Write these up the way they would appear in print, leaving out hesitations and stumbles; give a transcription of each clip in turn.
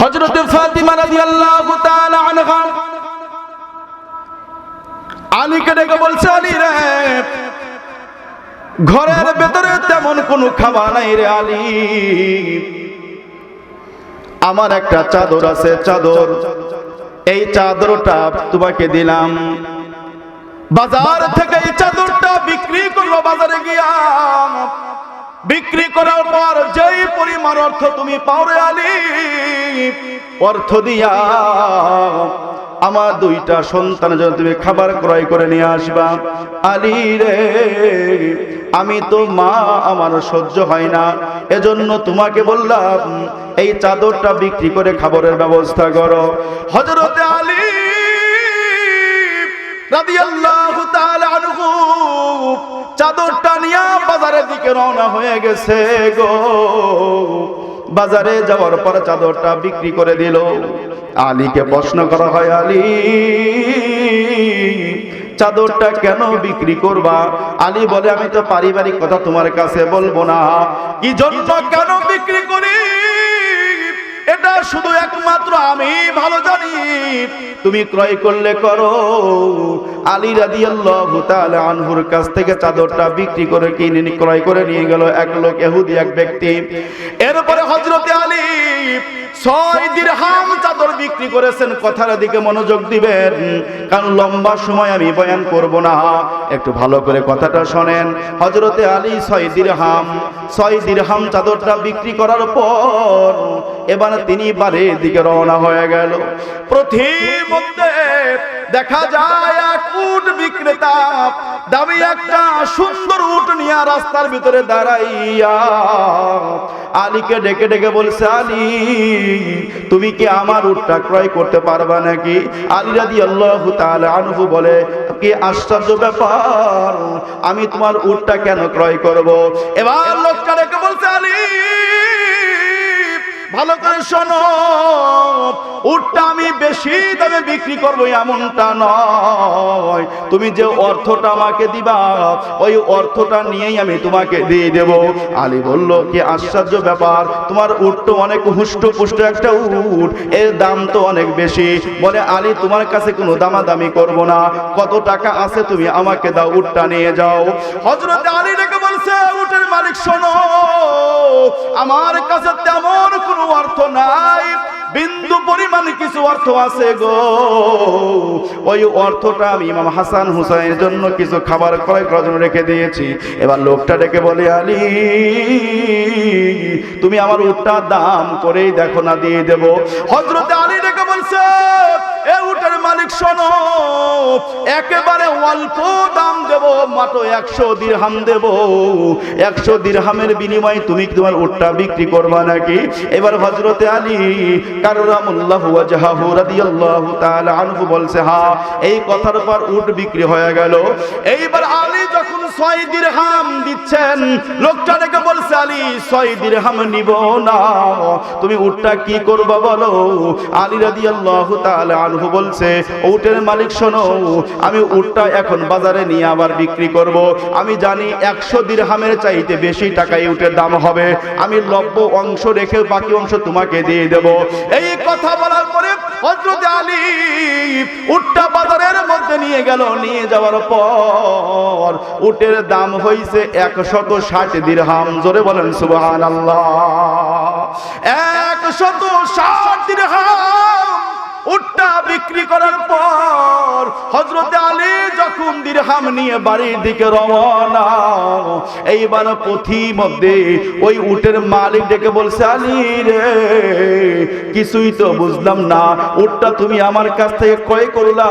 হযরত ফাতিমা রাদিয়াল্লাহু তাআলা আনহা আলীকে ডেকে বলছে, আলী রে, ঘরের ভেতরে তেমন কোনো খাবার নাই রে আলী, আমার একটা চাদর আছে, চাদর, এই চাদরটা তোমাকে দিলাম, বাজার থেকে এই চাদরটা বিক্রি করবো, বাজারে গিয়া বিক্রি করার পর যেই পরিমাণ অর্থ তুমি পাও রে আলী, অর্থ দিয়া আমার দুইটা সন্তানের জন্য তুমি খাবার ক্রয় করে নিয়ে আসবা। আলী রে, আমি তো মা, আমার সহ্য হয় না, এজন্য তোমাকে বললাম এই চাদরটা বিক্রি করে খাবারের ব্যবস্থা করো। হযরত আলী রাদিয়াল্লাহু তাআলা আনহু চাদরটা নিয়ে বাজারের দিকে রওনা হয়ে গেছে গো। বাজারে যাওয়ার পর চাদরটা বিক্রি করে দিল। আলীকে প্রশ্ন করা হয়, আলী, চাদরটা কেন বিক্রি করবা? আলী বলে, আমি তো পারিবারিক কথা তোমার কাছে বলবো না, কি জন্য কেন বিক্রি করি এটা শুধু একমাত্র আমি ভালো জানি, তুমি ক্রয় করলে করো। আলী রাদিয়াল্লাহু তাআলা আনহুর কাছ থেকে চাদরটা বিক্রি করে ক্রয় করে নিয়ে গেল এক লোক, ইহুদি এক ব্যক্তি। এরপরে হযরত আলী 6 দিরহাম চাদর বিক্রি করেছেন। কথার দিকে মনোযোগ দিবেন, কারণ লম্বা সময় আমি বয়ান করব না, একটু ভালো করে কথাটা শোনেন। হযরতে আলী 6 দিরহাম চাদরটা বিক্রি করার পর এবার তিনি বাড়ির দিকে রওনা হয়ে গেল। প্রতিমধ্যে দেখা যায় এক উট বিক্রেতা দামি একটা সুন্দর উট নিয়ে রাস্তার ভিতরে দাঁড়াইয়া আলীকে ডেকে ডেকে বলছে, আলী, তুমি কি আমার উটটা ক্রয় করতে পারবা নাকি? আলী রাদিয়াল্লাহু তাআলা আনহু বলে, কি আশ্চর্য ব্যাপার, আমি তোমার উটটা কেন ক্রয় করব? এবার লোকটা ডেকে বলছে, আলী, ভালো করে শোনো, উটটা আমি বেশি দামে বিক্রি করবো এমনটা নয়, তুমি যে অর্থটা আমাকে দিবা ওই অর্থটা নিয়েই আমি তোমাকে দিয়ে দেব। আলী বলল, কি আশ্চর্য ব্যাপার, তোমার উট তো অনেক হুষ্টপুষ্ট একটা উট, এর দাম তো অনেক বেশি। বলে, আলী, তোমার কাছে কোনো দামাদামি করব না, কত টাকা আছে তুমি আমাকে দাও, উটটা নিয়ে যাও। হযরত আলী ডেকে বলছে, উটের মালিক শোনো, আমার কাছে তেমন কোনো অর্থ নাই, বিন্দু পরিমাণ কিছু অর্থ আছে গো, ওই অর্থটা আমি ইমাম হাসান হুসাইনের জন্য কিছু খাবার ক্রয় করার জন্য রেখে দিয়েছি। এবার লোকটা ডেকে বলে, আলী, তুমি আমার উটটা দাম করেই দেখো না, দিয়ে দেব। হযরত আলী ডেকে বলছে, এ উটের মালিক শোনো, একেবারে অল্প দাম দেব, মাত্র 100 দিরহাম দেব, 100 দিরহামের বিনিময়ে তুমি তোমার উটটা বিক্রি করবা নাকি? এবার হযরতে আলী কাররামাল্লাহু ওয়াজহাহু রাদিয়াল্লাহু তাআলা আনহু বলছে, হ্যাঁ। এই কথার পর উট বিক্রি হয়ে গেল। এইবার আলী যখন 6 দিরহাম দিচ্ছেন, লোকটা ডেকে বলছে, আলী, 6 দিরহাম নিব না, তুমি উটটা কি করবা বলো? আলী রাদিয়াল্লাহু তাআলা আনহু বলছে, উটের মালিক শোনো, আমি উটটা এখন বাজারে নিয়ে আবার বিক্রি করব, আমি জানি 100 দিরহামের চাইতে বেশি টাকায় উটের দাম হবে, আমি 90 অংশ রেখে বাকি অংশ তোমাকে দিয়ে দেব। এই কথা বলার পরে হযরত আলী উটটা বাজারের মধ্যে নিয়ে গেল। নিয়ে যাওয়ার পর উটের দাম হইছে 160 দিরহাম। জোরে বলেন সুবহানাল্লাহ। 160 দিরহাম উটটা বিক্রি করার পর হযরত আলী যখন দিরহাম নিয়ে বাড়ির দিকে রওনা, এইবার পথিমধ্যে ওই উটের মালিক ডেকে বলছে, আলী রে, কিছুই তো বুঝলাম না, উটটা তুমি আমার কাছ থেকে ক্রয় করলা,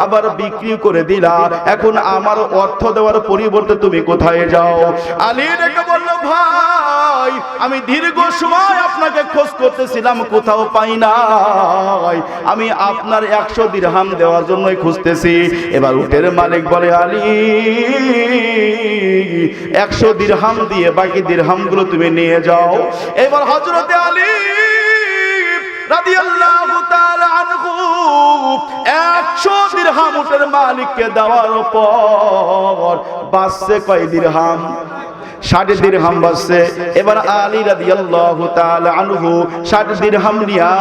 আবার বিক্রি করে দিলা, এখন আমার অর্থ দেওয়ার পরিবর্তে তুমি কোথায় যাও? আলী ডেকে বলল, ভাই, আমি দীর্ঘ সময় আপনাকে খোঁজ করতেছিলাম, কোথাও পাই নাই, আমি আপনার 100 দিরহাম দেওয়ার জন্যই খুঁজতেছি। এবার উটের মালিক বলে, আলী, 100 দিরহাম দিয়ে বাকি দিরহামগুলো তুমি নিয়ে যাও। এবার হযরতে আলী রাদিয়াল্লাহু তাআলা আনহু 100 দিরহাম উটের মালিককে দেওয়ার পর বাঁচছে কয় দিরহাম? 60 দিরহাম বাজছে। এবার আলী রাদিয়াল্লাহু তাআলা আনহু 60 দিরহাম নিয়া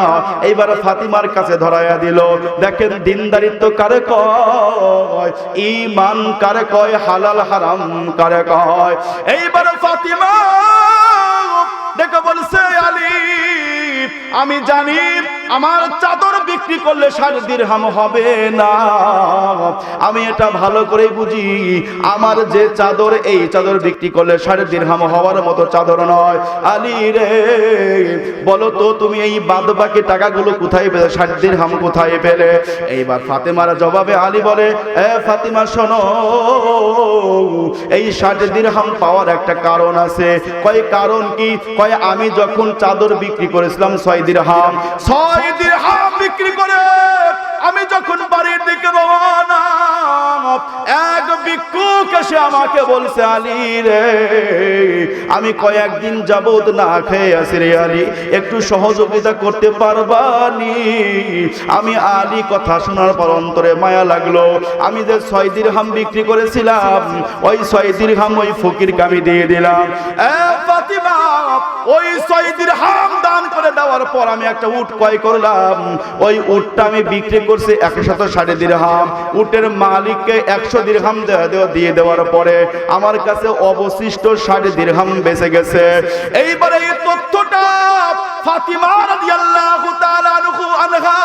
এইবার ফাতিমার কাছে ধরায়া দিল। দেখেন দিনদারিত্ব কারে কয়, ঈমান কারে কয়, হালাল হারাম কারে কয়। এইবার ফাতিমা দেখে বলছে, আলী আমি জানি আমার চাদর বিক্রি করলে 60 দিরহাম হবে না, আমি এটা ভালো করে বুঝি। আমার যে চাদর, এই চাদর বিক্রি করলে 60 দিরহাম হওয়ার মতো চাদর নয়। আলী রে বলো তো তুমি এই বাদবাকি টাকাগুলো কোথায় পেলে, 60 দিরহাম কোথায় পেলে? এইবার ফাতেমার জবাবে আলী বলে, এ ফাতিমা শোনো, এই 60 দিরহাম পাওয়ার একটা কারণ আছে। কয় কারণ কি? কয় আমি যখন চাদর বিক্রি করেছিলাম 6 দিরহাম, 6 দিরহাম বিক্রি করে আমি যখন বাড়ির দিকে রওনা, এক ভিক্ষুক এসে আমাকে বলছে, আলী রে আমি কয়েকদিন যাবত না খেয়ে আছি রে আলী, একটু সহযোগিতা করতে পারবানি? আমি আলী কথা শোনার পর অন্তরে মায়া লাগলো। আমি যে 6 দিরহাম বিক্রি করেছিলাম, ওই 6 দিরহাম ওই ফকিরকে আমি দিয়ে দিলাম। এ ফাতিমা, ওই 6 দিরহাম দান করে দেওয়ার পর আমি একটা উট ক্রয় করলাম। ওই উটটা আমি বিক্রি করছি 160 দিরহাম। উটের মালিককে 100 দিরহাম দিয়ে দেওয়ার পরে আমার কাছে অবশিষ্ট 60 দিরহাম বেঁচে গেছে। এইবারে এই তথ্যটা ফাতিমা রাদিয়াল্লাহু তাআলা আনহা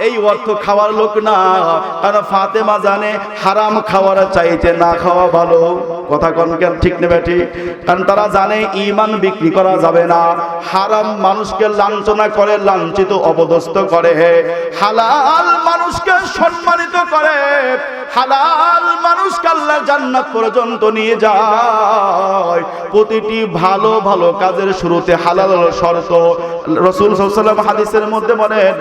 এই অর্থ খাওয়ার লোক না, কারণ ফাতেমা জানে হারাম খাওয়ার চাইতে না খাওয়া ভালো। কথা কোন কেন ঠিক নেবে ঠিক? কারণ তারা জানে ঈমান বিক্রি করা যাবে না। হারাম মানুষকে লাঞ্ছনা করে, লাঞ্ছিত অপদস্থ করে, হালাল মানুষকে সম্মানিত করে, হালাল মানুষকে আল্লাহর জান্নাত পর্যন্ত নিয়ে যায়। প্রতিটি ভালো ভালো কাজের শুরুতে হালাল শর্ত। রাসূল সাল্লাল্লাহু আলাইহি ওয়াসাল্লাম হাদিসের মধ্যে বলেন,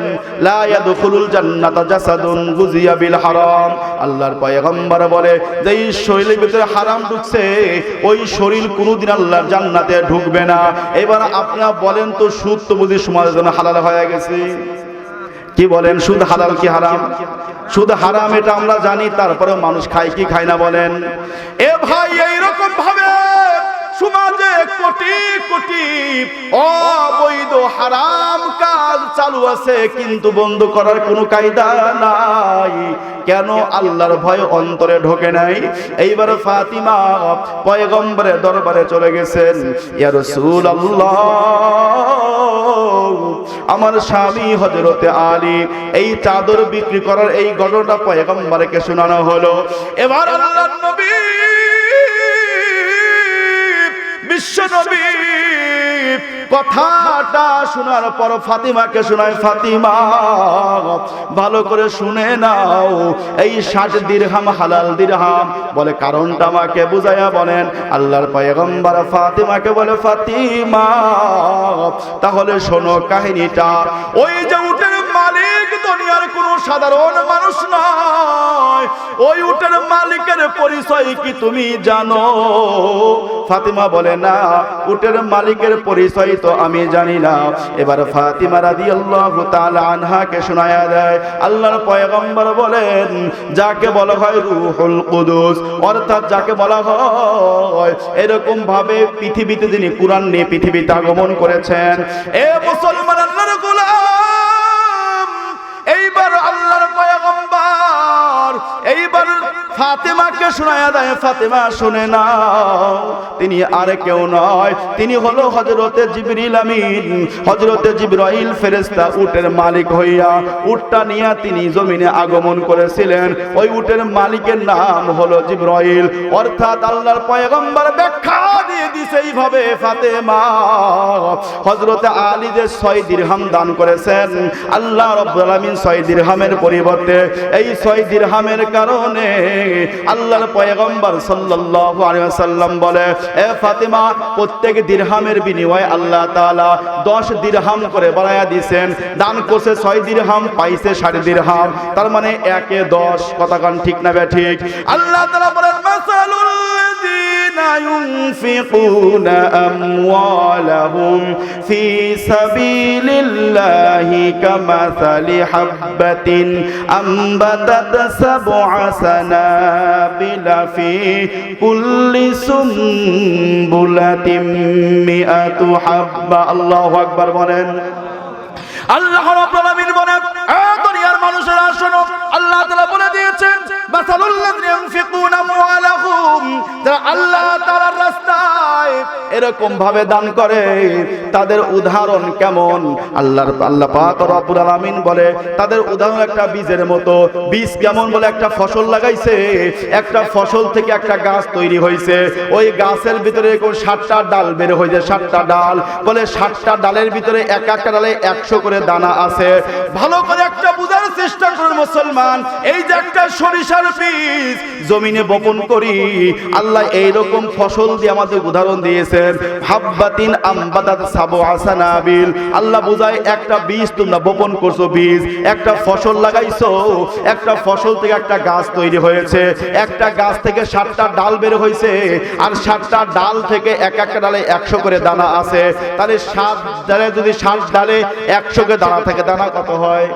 লা ইয়াদখুলুল জান্নাতা জাসাদুন গুজিয়া বিল হারাম। আল্লাহর পয়গম্বর বলে, যেই শরীরের ভিতরে হারাম ঢুকছে, ওই শরীর কোনোদিন আল্লাহর জান্নাতে ঢুকবে না। এবার আপনারা বলেন তো, সুদ তো বুঝি সমাজের জন্য হালাল হয়ে গেছে? কি বলেন, সুদ হালাল কি হারাম? সুদ হারাম এটা আমরা জানি, তারপরে মানুষ খায় কি খায় না বলেন? এ ভাই, এইরকম ভাবে সমাজে কোটি কোটি অবৈধ হারাম কাজ চালু আছে, কিন্তু বন্ধ করার কোনো কায়দা নাই। কেন? আল্লাহর ভয় অন্তরে ঢোকে নাই। এইবার ফাতিমা পয়গম্বরের দরবারে চলে গেছেন, ইয়া রাসূলুল্লাহ, আমার স্বামী হযরতে আলী এই চাদর বিক্রি করার এই ঘটনাটা পয়গম্বরকে শোনানো হলো। এবার আল্লাহর নবী, বিশ্ব নবী কথাটা শোনার পর ফাতিমাকে শোনায়, ফাতিমা ভালো করে শুনে নাও, এই 60 দিরহাম হালাল দিরহাম। বলে কারণটা আমাকে বুঝাইয়া বলেন। আল্লাহর পয়গম্বর ফাতিমাকে বলে, ফাতিমা তাহলে শোনো কাহিনীটা। ওই যে উটের মালিক দুনিয়ার কোনো সাধারণ মানুষ নয়, ওই উটের মালিকের পরিচয় কি তুমি জানো? ফাতিমা বলে, না, উটের মালিকের পরিচয় তো আমি জানি না। এবার ফাতিমা রাদিয়াল্লাহু তাআলা আনহাকে শোনায়া দেয়। আল্লাহর পয়গম্বর বলেন, যাকে বলা হয় রূহুল কুদুস, অর্থাৎ যাকে বলা হয় এরকম ভাবে পৃথিবীতে যিনি কুরআন নিয়ে পৃথিবীতে আগমন করেছেন। এ মুসলমান আল্লাহর গোলাম, এইবার আল্লাহর পয়গম্বর এইবার ফাতেমাকে শোনায়া দেয়, ফাতেমা শুনে নাও, তিনি আর কেউ নয়, তিনি হলো হযরতে জিবরিল আমিন। হযরতে জিবরাইল ফেরেশতা উটের মালিক হইয়া উটটা নিয়ে তিনি জমিনে আগমন করেছিলেন। ওই উটের মালিকের নাম হলো জিবরাইল। অর্থাৎ আল্লাহর পয়গম্বর ব্যাখ্যা দিয়ে দিছে এইভাবে, ফাতেমা হযরতে আলী যে 6 দিরহাম দান করেছেন, আল্লাহ রাব্বুল আলামিন 6 দিরহামের পরিবর্তে এই 6 দিরহামের কারণে আল্লাহর পয়গম্বর সাল্লাল্লাহু আলাইহি ওয়াসাল্লাম বলে, এ ফাতিমা, প্রত্যেক দিরহামের বিনিময়ে আল্লাহ তাআলা 10 দিরহাম করে বাড়ায়া দিবেন। দান করছে 6 দিরহাম, পাইছে 60 দিরহাম, তার মানে 1 এ 10। কথা কান ঠিক না বে ঠিক? আল্লাহ তাআলা বলেন, মাসালুল লাযিনা ينفقون أموالهم في سبيل الله كمثل حبة أنبتت 7 سنابل في كل سنبلة 100 حبة الله أكبر বলেন আল্লাহ রাব্বুল আলামিন বলেন দুনিয়ার মানুষেরা শোনো আল্লাহ তাআলা বলে দিয়েছেন মাসালুল লাযিনা ইউনফিকুনা আমওয়ালাহুম যারা আল্লাহ তাআলার রাস্তায় এরকম ভাবে দান করে তাদের উদাহরণ কেমন আল্লাহ পাক রব্বুল আলামিন বলে তাদের উদাহরণ একটা বীজের মতো বীজ কেমন বলে একটা ফসল লাগাইছে একটা ফসল থেকে একটা গাছ তৈরি হয়েছে ওই গাছের ভিতরে কোন 60টা ডাল বের হয়েছে 60টা ডাল বলে 60টা ডালের ভিতরে এক একটা ডালে 100 করে দানা আছে ভালো করে একটা বুঝার চেষ্টা করুন মুসলমান এই যে একটা সরিষার বীজ জমিনে বপন করি আল্লাহ এই রকম ফসল দিয়ে আমাদের উদাহরণ দিয়েছেন হাব্বাতিন আমবাতাত 7 সানাবিল আল্লাহ বুঝায় একটা বীজ তোমরা বপন করছো বীজ একটা ফসল লাগাইছো একটা ফসল থেকে একটা গাছ তৈরি হয়েছে একটা গাছ থেকে 60টা ডাল বের হয়েছে আর 60টা ডাল থেকে এক একটা ডালে 100 করে দানা আছে তাহলে 7 ডালে যদি 60 ডালে 100 করে দানা থাকে দানা কত হয়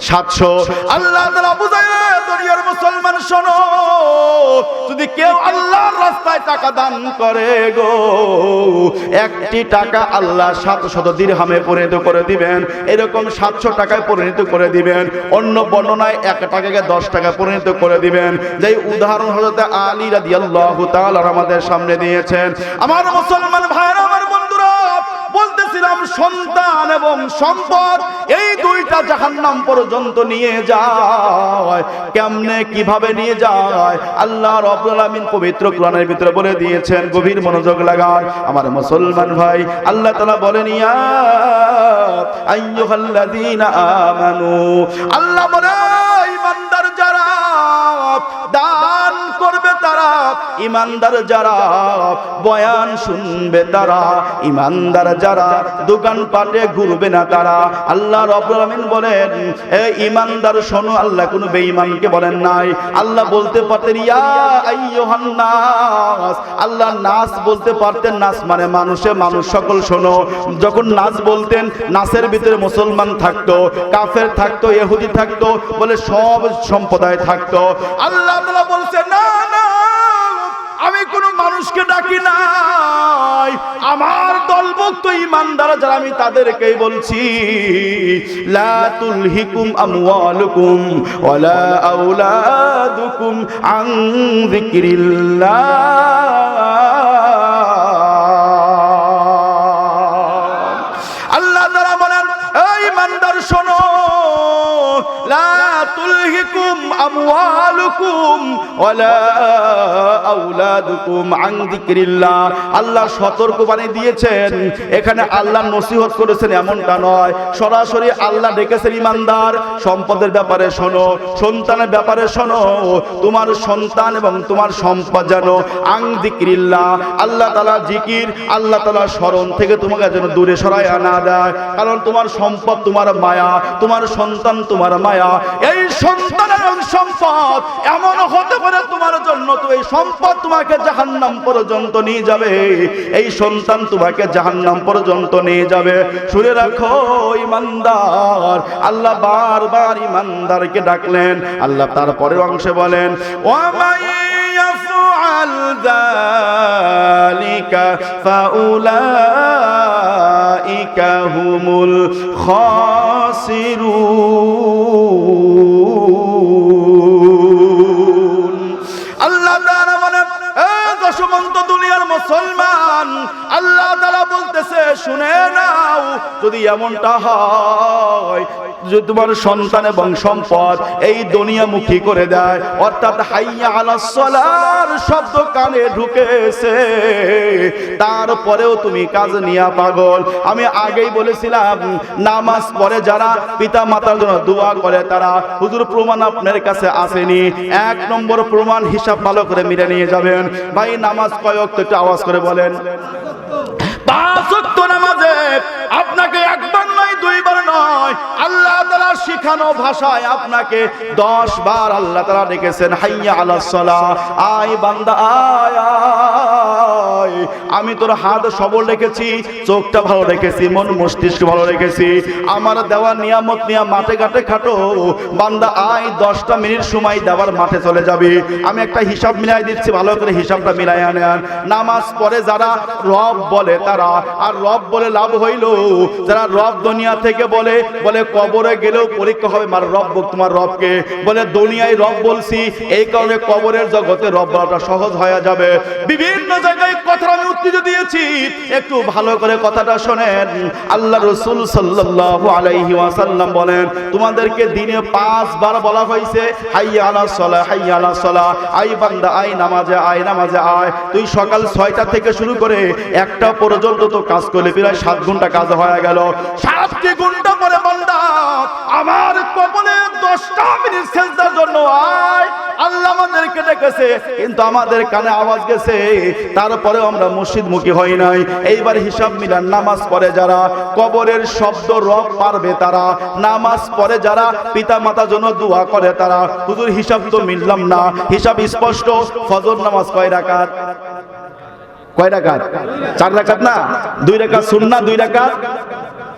700 আল্লাহ তাআলা বুঝায় দুনিয়ার মুসলমান শোনো যদি কেউ আল্লাহর রাস্তায় টাকা দান করে গো একটি টাকা আল্লাহ 700 দিরহামে পরিণত করে দিবেন এরকম 700 টাকায় পরিণত করে দিবেন অন্য বর্ণনায় 1 টাকাকে 10 টাকা পরিণত করে দিবেন যেই উদাহরণ হযরত আলী রাদিয়াল্লাহু তাআলা আমাদের সামনে দিয়েছেন আমার মুসলমান ভাইরা আমার বন্ধুরা বলতেছিলাম সন্তান এবং সম্পদ এই দুইটা জাহান্নাম পর্যন্ত নিয়ে যায় কেমনে কিভাবে নিয়ে যায় আল্লাহ রাব্বুল আলামিন পবিত্র কোরআনের ভিতরে বলে দিয়েছেন গভীর মনোযোগ লাগান আমার মুসলমান ভাই আল্লাহ তাআলা বলেন ইয়া আইয়ুহাল্লাযীনা আমানু আল্লাহ বলে ঈমানদার যারা দান করবে তারা ঈমানদার যারা বয়ান শুনবে তারা ঈমানদার যারা দোকান পাটে ঘুরবে না তারা আল্লাহ রাব্বুল আলামিন বলেন এই ঈমানদার শোনো আল্লাহ কোন বেঈমানকে বলেন নাই আল্লাহ বলতে পারতেন ইয়া আইয়ুহান নাস আল্লাহ নাস বলতে পারতেন নাস মানে মানুষ সকল শোনো যখন নাস বলতেন নাসের ভিতরে মুসলমান থাকতো কাফের থাকতো ইহুদি থাকতো বলে সব সম্প্রদায় থাকতো আল্লাহ তাআলা বলছেন না না আমি কোন মানুষকে ডাকি নাই আমার দলভুক্ত ঈমানদার যারা আমি তাদেরকেই বলছি লা তুলহিকুম আমওয়ালুকুম ওয়ালা আওলাদুকুম আন যিকরিল্লাহ আল্লাহ তাআলা বলেন এই ঈমানদার শোনো লা তুলহিকুম আমওয়ালুকুম ওয়ালা আওলাদুকুম আন যিকরিল্লাহ আল্লাহ সতর্কবাণী দিয়েছেন এখানে আল্লাহ নসিহত করেছেন এমনটা নয় সরাসরি আল্লাহ ডেকেছেন ঈমানদার সম্পদের ব্যাপারে শোনো সন্তানের ব্যাপারে শোনো তোমার সন্তান এবং তোমার সম্পদ যেন আন যিকরিল্লাহ আল্লাহ তাআলা জিকির আল্লাহ তাআলা স্মরণ থেকে তোমাকে যেন দূরে সরায় না দেয় কারণ তোমার সম্পদ তোমার মায়া তোমার সন্তান তোমার মায়া এই সন্তান এবং সম্পদ এমন হতে পারে তোমার জন্য তো এই সম্পদ তোমাকে জাহান্নাম পর্যন্ত নিয়ে যাবে এই সন্তান তোমাকে জাহান্নাম পর্যন্ত নিয়ে যাবে শুনে রাখো ঈমানদার আল্লাহ বারবার ঈমানদারকে ডাকলেন আল্লাহ তারপরের অংশে বলেন ওয়া মাইয়াফআল যালিকা ফাউলাইকা হুমুল খাসিরুন আল্লাহ তাআলা বলেন দশমন্ত দুনিয়ার মুসলমান আল্লাহ তাআলা বলতেছে শুনে নাও যদি এমনটা হয় যে তোমার সন্তান এবং সম্পদ এই দুনিয়ামুখী করে দেয় অর্থাৎ হাইয়া আলাস সালার শব্দ কানে ঢুকেছে তারপরেও তুমি কাজ নিয়ে পাগল আমি আগেই বলেছিলাম নামাজ পড়ে যারা পিতা মাতার জন্য দোয়া করে তারা হুজুর প্রমাণ আপনার কাছে আসেনি 1 নম্বর প্রমাণ হিসাব ভালো করে মিলে নিয়ে যাবেন ভাই নামাজ কয় ওয়াক্ত একটু আওয়াজ করে বলেন 5 ওয়াক্ত নামাজে আপনাকে একবার নয় দুইবার নয় আল্লাহ তাআলা শিখানো ভাষায় আপনাকে 10 বার আল্লাহ তাআলা ডেকেছেন হাইয়া আলাস সালাহ আয় বান্দা আয় নাই, আমি তোর হাত সবল রেখেছি, চোখটা ভালো রেখেছি, মন মস্তিষ্ক ভালো রেখেছি, আমার দেওয়া নিয়ামত নিয়ে মাঠে ঘাটে খাটো। বান্দা আয় 10টা মিনিট সময় দেওয়ার মাঠে চলে যাবে। আমি একটা হিসাব মিলাই দিচ্ছি, ভালো করে হিসাবটা মিলাই আনেন। নামাজ পড়ে যারা রব বলে তারা, আর রব বলে লাভ হইল যারা রব দুনিয়া থেকে বলে কবরে গেলেও পরীক্ষা হবে, মার রব তোমার রবকে বলে দুনিয়ায় রব বলছি, এই কারণে কবরের জগতে রব বলাটা সহজ হয়ে যাবে। বিভিন্ন জায়গায় কথা আমি উত্তর দিয়েছি, একটু ভালো করে কথাটা শোনেন। আল্লাহ রাসূল সাল্লাল্লাহু আলাইহি ওয়াসাল্লাম বলেন, তোমাদেরকে দিনে 5 বার বলা হয়েছে হাইয়া আলাস সালাহ, হাইয়া আলাস সালাহ, আই বান্দা আয় নামাজে আয়, নামাজে আয়। তুই সকাল 6টা থেকে শুরু করে 1টা পর্যন্ত তো কাজ করলে প্রায় 7 ঘন্টা কাজ হয়ে গেল। 7 ঘন্টা পরে বান্দা আমার কবরে 10টা মিনিট সেজদার জন্য আয়। আল্লাহ আমাদেরকে ডেকেছে, কিন্তু আমাদের কানে আওয়াজ গেছে, তারপরেও আমরা মসজিদমুখী হই নাই। এইবার হিসাব মিলান, নামাজ পড়ে যারা কবরের শব্দ রব পারবে তারা, নামাজ পড়ে যারা পিতা মাতার জন্য দোয়া করে তারা। হুজুর হিসাব তো মিললাম না, হিসাব স্পষ্ট। ফজর নামাজ কয় রাকাত? কয় রাকাত? 4 রাকাত না, 2 রাকাত সুন্নাহ, 2 রাকাত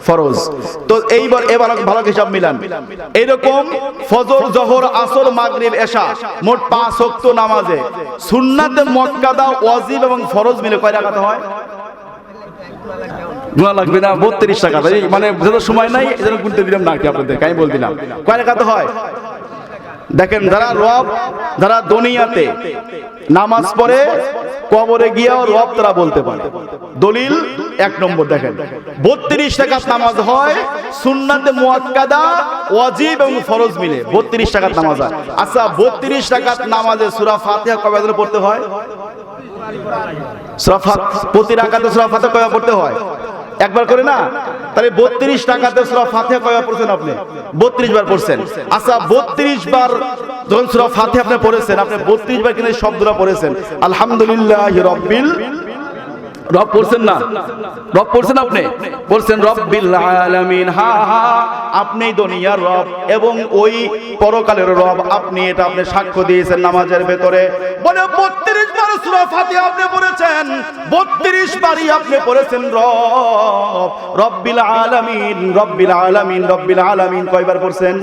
ফরজ। তো এবার ভালো হিসাব মিলান। এরকম ফজর, জোহর, আসর, মাগরিব, এশা মোট 5 ওয়াক্ত নামাজে সুন্নাতে মুআক্কাদা, ওয়াজিব এবং ফরজ মিলে কয় রাকাত হয়? গুণা লাগবে না, 32 রাকাত। মানে যত সময় নাই এজন্য গুনতে দিলাম না কি আপনাদেরকে, আমি বল দিলাম কয় রাকাত হয়। দেখেন, যারা দুনিয়াতে নামাজ পড়ে কবরে গিয়েও রব তারা বলতে পারে। দলিল 1 নম্বর দেখেন, 32 রাকাত নামাজ হয় সুন্নাতে মুআক্কাদা, ওয়াজিব এবং ফরজ মিলে 32 রাকাত নামাজ হয়। আচ্ছা, 32 রাকাত নামাজে সূরা ফাতিহা কয়বার পড়তে হয়? সূরা ফাতিহা প্রতি রাকাতে সূরা ফাতিহা কয়বার পড়তে হয়? একবার করে না? তাহলে 32 রাকাতে সূরা ফাতিহা কয়বার পড়ছেন আপনি? 32 বার পড়ছেন। আচ্ছা, 32 বার যখন সূরা ফাতিহা আপনি পড়েছেন, আপনি 32 বার কিন্তু শব্দটা পড়েছেন আলহামদুলিল্লাহি রাব্বিল, রব পড়ছেন না? রব পড়ছেন আপনি? পড়ছেন রব্বিল আলামিন। আপনি দুনিয়ার রব এবং ওই পরকালের রব, আপনি এটা আপনি সাক্ষ্য দিয়েছেন নামাজের ভেতরে। বলে 32 বার সূরা ফাতিহা আপনি পড়েছেন, 32 বারই আপনি পড়েছেন রব্বিল আলামিন, রব্বিল আলামিন, রব্বিল আলামিন। কয়বার পড়ছেন?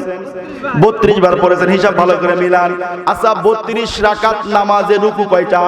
32 বার পড়েছেন। হিসাব ভালো করে মিলান। আচ্ছা, 32 রাকাত নামাজে রুকু কয়টা?